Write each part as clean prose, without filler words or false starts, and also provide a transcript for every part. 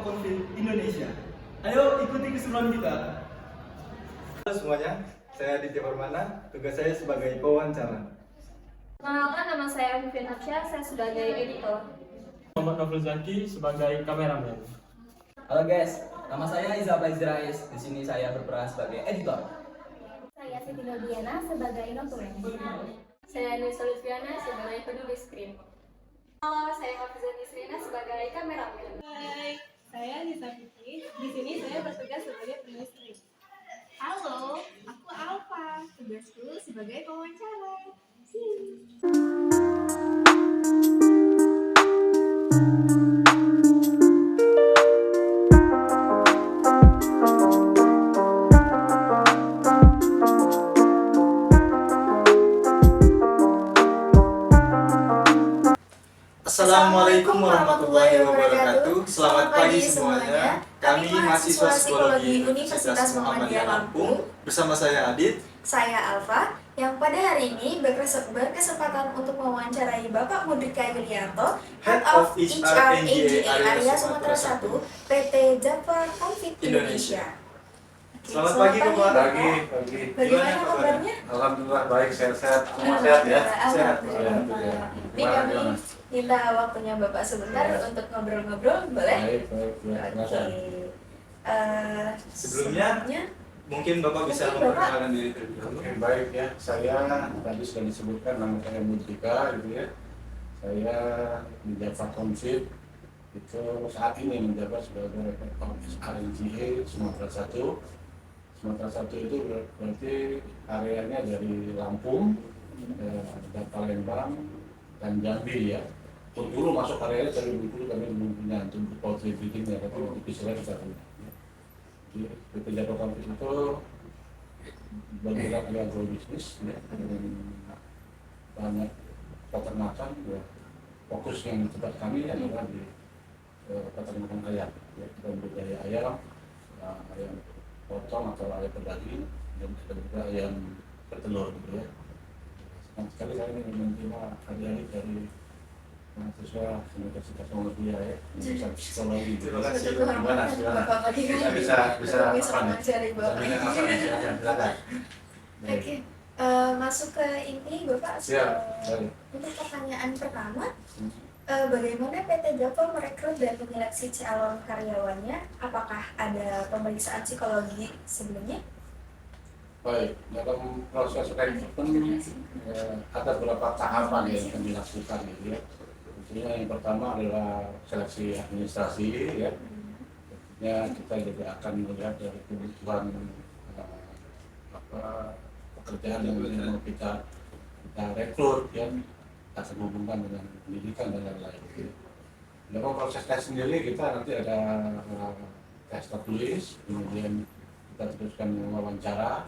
Konfit Indonesia. Ayo ikuti keseruan kita. Halo semuanya, saya Aditya Permana, tugas saya sebagai pewawancara. Perkenalkan, nama saya Vivian Hapsyah, saya sebagai editor. Muhammad Nofil Zaki sebagai kameramen. Halo guys, nama saya Iza Rais. Di sini saya berperan sebagai editor. Saya Siti Nurdiana sebagai notulen. Saya Nisa Lutfiana sebagai penulis skrip. Halo, saya Hafizan Isrina sebagai kameramen. Hai, saya Nisa Fitri. Di sini saya bertugas sebagai penulis skrip. Halo, aku Alfa. Tugasku sebagai pewawancara. Assalamualaikum warahmatullahi wabarakatuh. Selamat pagi semuanya. Kami mahasiswa psikologi Universitas Muhammadiyah Lampung. Bersama saya Adit. Saya Alfa, yang pada hari ini berkesempatan untuk mewawancarai Bapak Mudrika Yulianto, Head of HR NGA Area Sumatera 1, PT Java Konfit Indonesia. Selamat pagi, Bapak. Pagi. Bagaimana kabarnya? Alhamdulillah baik, sehat-sehat. Semua sehat ya? Sehat. Alhamdulillah. Ini kami minta waktunya Bapak sebentar untuk ngobrol-ngobrol, boleh? Baik. Oke. Sebelumnya, mungkin Bapak bisa memperkenalkan diri terlebih dahulu. Oke, baik ya. Saya tadi sudah disebutkan nama saya Mudrika gitu ya. Saya di Java Konfit itu saat ini menjabat sebagai Head of RNGA Sumatera 1. Sumatera 1 itu berarti areanya dari Lampung, dan Palembang, dan Jambi ya. Bengkulu masuk areanya dari Bengkulu kami belum punya untuk poultry breeding ya, tapi untuk istilah kita punya. Jadi PT Java Konfit itu bergerak di agrobisnis ya, dengan banyak peternakan ya. Fokus yang tempat kami adalah di peternakan ayam ya, kita budidaya ayam, ayam potong atau ayam berdaging, dan kita juga ayam bertelur gitu ya. Senang sekali saya ini menerima adik-adik dari mahasiswa Universitas Muhammadiyah ya, jurusan psikologi. Terima kasih. Gimana? Bapak Mudrika. Bisa apa nih? mewawancari Bapak. Bisa apa nih? Silakan. Oke, masuk ke ini Bapak. Siap. Baik. Untuk pertanyaan pertama, bagaimana PT Java merekrut dan menyeleksi calon karyawannya? Apakah ada pemeriksaan psikologi sebelumnya? Baik, dalam proses rekrutmen ada beberapa tahapan yang akan dilakukan gitu ya. Tentunya yang pertama adalah seleksi administrasi ya. Tentunya kita juga akan melihat dari kebutuhan pekerjaan yang mau kita rekrut ya, kita hubungkan dengan pendidikan dan lain-lain. Dalam proses tes sendiri kita nanti ada tes tertulis, kemudian kita teruskan wawancara.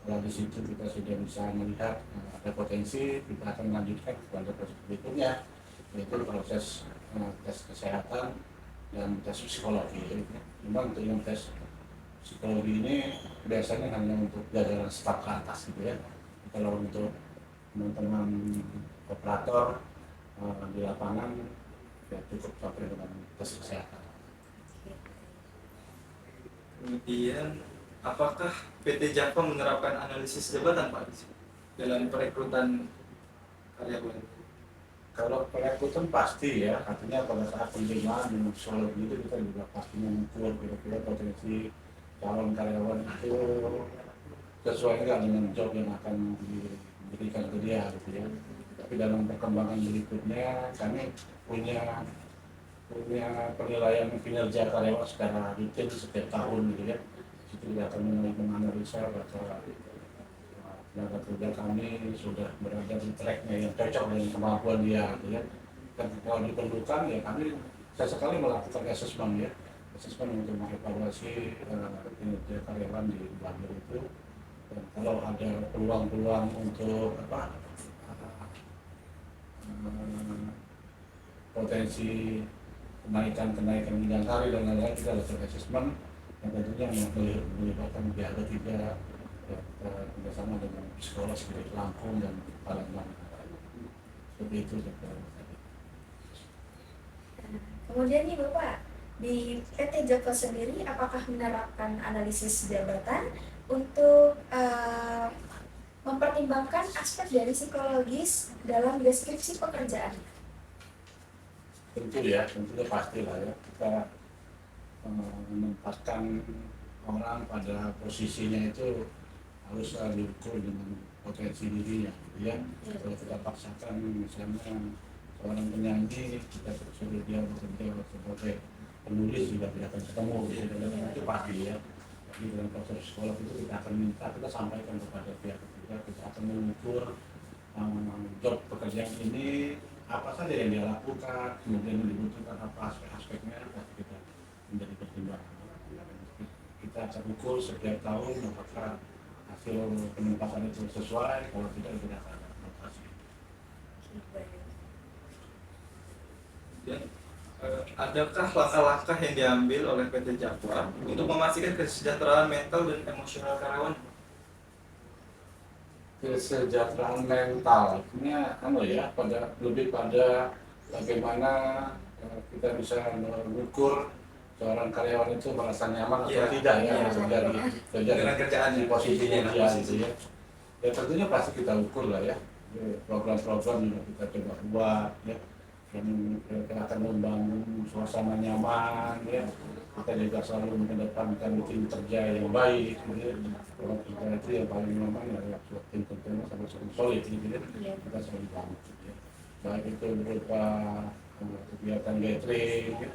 Kalau di situ kita sudah bisa melihat ada potensi, kita akan melanjutkan kepada proses berikutnya, yaitu proses tes kesehatan dan tes psikologi. Memang untuk yang tes psikologi ini biasanya hanya untuk jajaran staf ke atas gitu ya. Kalau untuk teman-teman operator di lapangan ya cukup sampai dengan tes kesehatan. Kemudian, apakah PT Java menerapkan analisis jabatan Pak dalam perekrutan karyawan? Kalau perekrutan pasti ya, artinya pada saat penerimaan di psikologi itu kita juga pasti mengukur kira-kira potensi calon karyawan itu sesuai nggak dengan job yang akan diberikan ke dia gitu ya. Tapi dalam perkembangan berikutnya kami punya penilaian kinerja karyawan secara rutin setiap tahun gitu ya. Itu kita akan mulai menganalisa bahwa tenaga kerja kami sudah berada di tracknya yang cocok dengan kemampuan dia gitu ya. Dan kalau diperlukan ya kami sesekali melakukan asesmen ya, asesmen untuk mengevaluasi kinerja karyawan di bagian itu. Dan kalau ada peluang-peluang untuk potensi kenaikan bidang karir dan lain-lain, kita lakukan asesmen yang tentunya melibatkan pihak ketiga ya, bersama dengan psikolog dari Lampung dan Palembang. Seperti itu. Kemudian nih Bapak, Di PT Java sendiri, apakah menerapkan analisis jabatan untuk mempertimbangkan aspek dari psikologis dalam deskripsi pekerjaan? Tentunya pastilah ya, kita menempatkan orang pada posisinya itu harus diukur dengan potensi dirinya, gitu ya. Kalau kita paksakan misalnya seorang penyanyi, kita suruh dia bekerja sebagai penulis juga tidak akan ketemu, gitu. Dan itu pasti ya. Jadi dalam proses psikolog itu kita akan minta, kita sampaikan kepada pihak ketiga, kita akan mengukur job pekerjaan ini apa saja yang dia lakukan, kemudian dibutuhkan apa aspek-aspeknya, pasti kita menjadi pertimbangan. Kita akan ukur setiap tahun apakah hasil penempatan itu sesuai, kalau tidak akan ada rotasi. Adakah langkah-langkah yang diambil oleh PT Java untuk memastikan kesejahteraan mental dan emosional karyawan? Kesejahteraan mental ini ya, lebih pada bagaimana kita bisa mengukur seorang karyawan itu merasa nyaman atau tidak ya, dengan kerjaan di posisinya dia gitu ya. Ya tentunya pasti kita ukur lah ya, program-program juga kita coba buat ya, yang kita akan membangun suasana nyaman ya. Kita juga selalu mengedepankan tim kerja yang baik gitu ya. Kalau kerja itu yang paling nyaman ya tim kerjanya sama-sama solid gitu ya. Kita selalu bangun gitu ya. Baik itu berupa kegiatan gathering ya,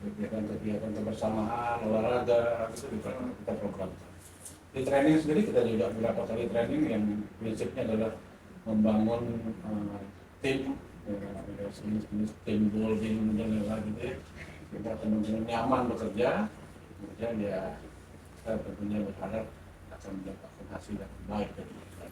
kegiatan kebersamaan, olahraga itu kita programkan. Di training sendiri kita juga beberapa kali training yang prinsipnya adalah membangun tim, jenis tim building dan lain-lain gitu ya. Kita teman-teman nyaman bekerja, kemudian ya kita tentunya berharap akan mendapatkan hasil yang baik dari mereka.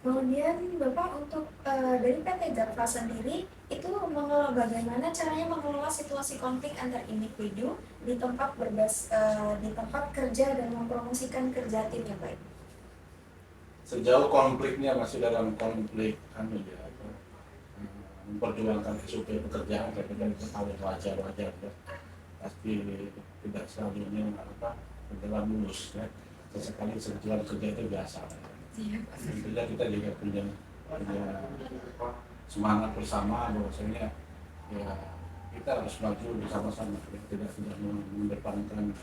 Kemudian Bapak untuk dari PT Java sendiri itu mengelola bagaimana caranya mengelola situasi konflik antar individu di tempat di tempat kerja dan mempromosikan kerja tim yang baik. Sejauh konfliknya masih dalam konflik memperjuangkan SOP pekerjaan, saya kira itu hal yang wajar ya. Pasti tidak selalunya berjalan mulus ya. Sesekali sentuhan kerja itu biasa. Tentunya kita juga punya semangat bersama bahwasanya ya kita harus maju bersama-sama ya. Tidak mendepankan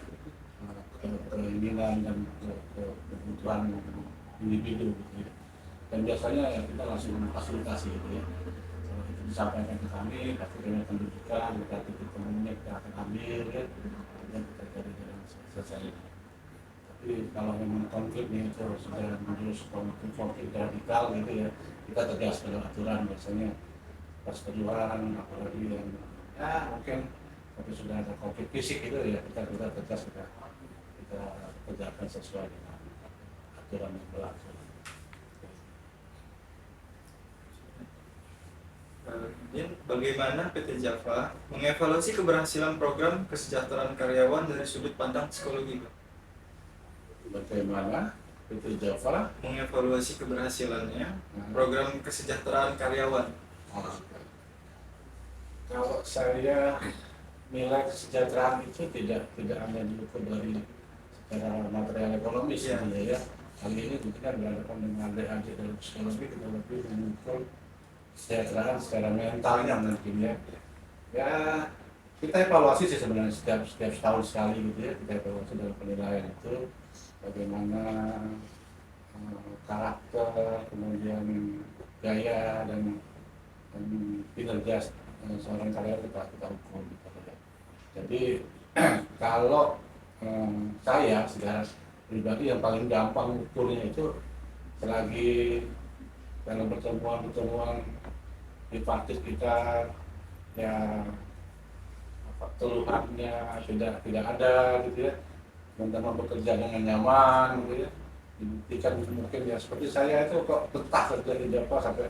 keinginan dan kebutuhan individu gitu ya. Dan biasanya ya kita langsung memfasilitasi gitu ya. Kalau itu disampaikan ke kami, pasti kami akan tunjukkan, kita titik temunya kita akan ambil ya. Dan kita cari jalan selesai. Tapi kalau memang konfliknya itu sudah menjurus konflik radikal gitu ya, kita tegas pada aturan biasanya persetujuan, apalagi yang ya mungkin tapi sudah ada konflik fisik itu ya kita tegas kita kerjakan sesuai dengan aturan yang berlaku. Bagaimana PT Java mengevaluasi keberhasilan program kesejahteraan karyawan dari sudut pandang psikologi? Bagaimana PT Java mengevaluasi keberhasilannya program kesejahteraan karyawan? Kalau saya nilai kesejahteraan itu tidak hanya diukur dari secara material ekonomis ya. Kali ini kita berhadapan dengan adik-adik dari psikologi, kita lebih mengukur kesejahteraan secara mentalnya mungkin ya. Ya kita evaluasi sih sebenarnya setiap tahun sekali gitu ya, kita evaluasi dalam penilaian itu bagaimana karakter, kemudian gaya dan kinerja seorang karyawan kita ukur gitu ya. Jadi kalau saya secara pribadi yang paling gampang ukurnya itu selagi dalam pertemuan tripartit kita ya keluhannya tidak ada gitu ya, teman-teman bekerja dengan nyaman gitu ya, dibuktikan mungkin ya seperti saya itu kok betah kerja di Java sampai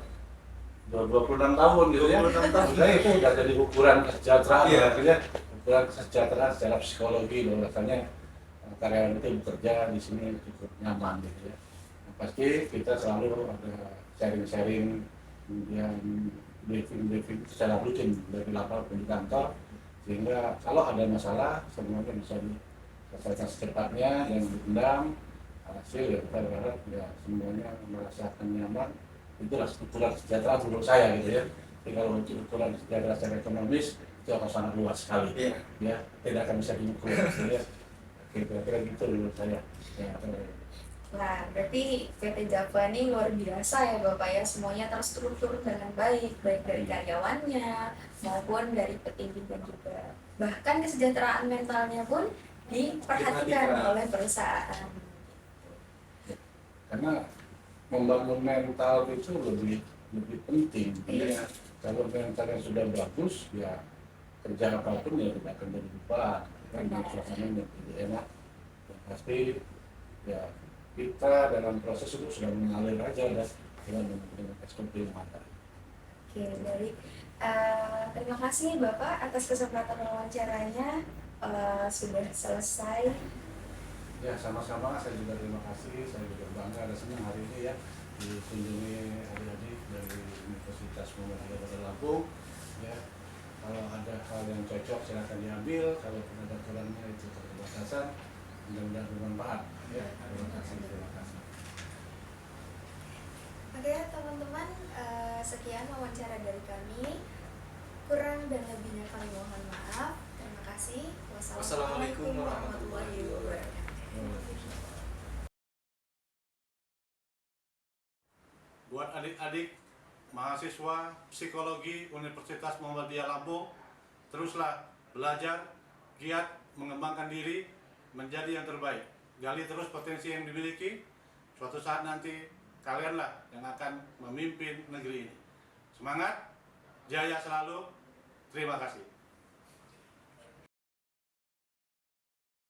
26 tahun gitu ya. 26 tahun. Saya itu udah jadi ukuran kesejahteraan gitu ya, ukuran kesejahteraan secara psikologi loh, rasanya karyawan itu bekerja di sini cukup nyaman gitu ya. Nah, pasti kita selalu ada sharing-sharing, kemudian briefing secara rutin dari lapor di kantor, sehingga kalau ada masalah semuanya bisa diselesaikan secepatnya dan dipendam. Hasil ya kita berharap ya semuanya merasakan nyaman. Itulah ukuran kesejahteraan menurut saya gitu ya. Jadi kalau untuk ukuran kesejahteraan secara ekonomis itu akan sangat luas sekali, ya tidak akan bisa diukur ya. Kira-kira gitu menurut saya. Ya, Nah, berarti PT Java ini luar biasa ya Bapak ya, semuanya terstruktur dengan baik, baik dari karyawannya maupun dari petinggi dan juga bahkan kesejahteraan mentalnya pun diperhatikan oleh perusahaan. Karena membangun mental itu lebih penting. Iya. Kalau mentalnya sudah bagus, ya kerja apapun ya tidak akan jadi beban. Kan suasananya jadi enak. Yang pasti ya kita dalam proses itu sudah mengalir aja dengan SOP yang ada. Oke, baik. Terima kasih Bapak atas kesempatan wawancaranya. Sudah selesai. Ya sama-sama, saya juga terima kasih. Saya juga bangga dan senang hari ini ya dikunjungi adik-adik dari Universitas Muhammadiyah Kota Lampung. Ya, kalau ada hal yang cocok silakan diambil. Kalau ada aturannya itu keterbatasan, mudah-mudahan bermanfaat. Ya, terima kasih. Oke teman-teman, sekian wawancara dari kami. Kurang dan lebihnya kami mohon maaf. Terima kasih. Wassalamualaikum warahmatullahi wabarakatuh. Buat adik-adik mahasiswa psikologi Universitas Muhammadiyah Lampung, teruslah belajar, giat mengembangkan diri menjadi yang terbaik. Gali terus potensi yang dimiliki. Suatu saat nanti kalianlah yang akan memimpin negeri ini. Semangat, jaya selalu. Terima kasih.